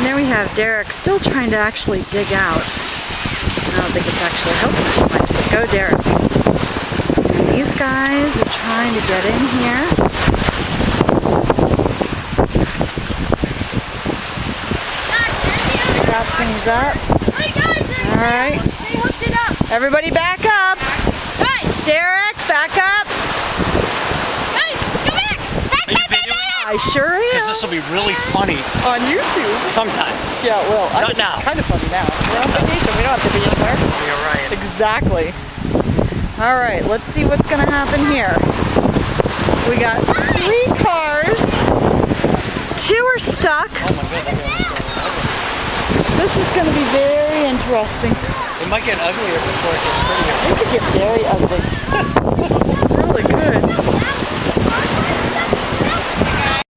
there we have Derek still trying to actually dig out. I don't think it's actually helping too much, but go Derek. And these guys are trying to get in here. Wrap things up. Alright. Everybody back up. Derek, back up. Are you videoing? I sure am. Because this will be really funny. On YouTube? Sometime. Yeah, well, I Not think now. it's kind of funny now. We're on vacation. We don't have to be anywhere. You're right. Exactly. All right, let's see what's going to happen here. We got 3 cars. 2 are stuck. Oh my goodness. This is going to be very interesting. It might get uglier before it gets prettier. It could get very ugly. Really good.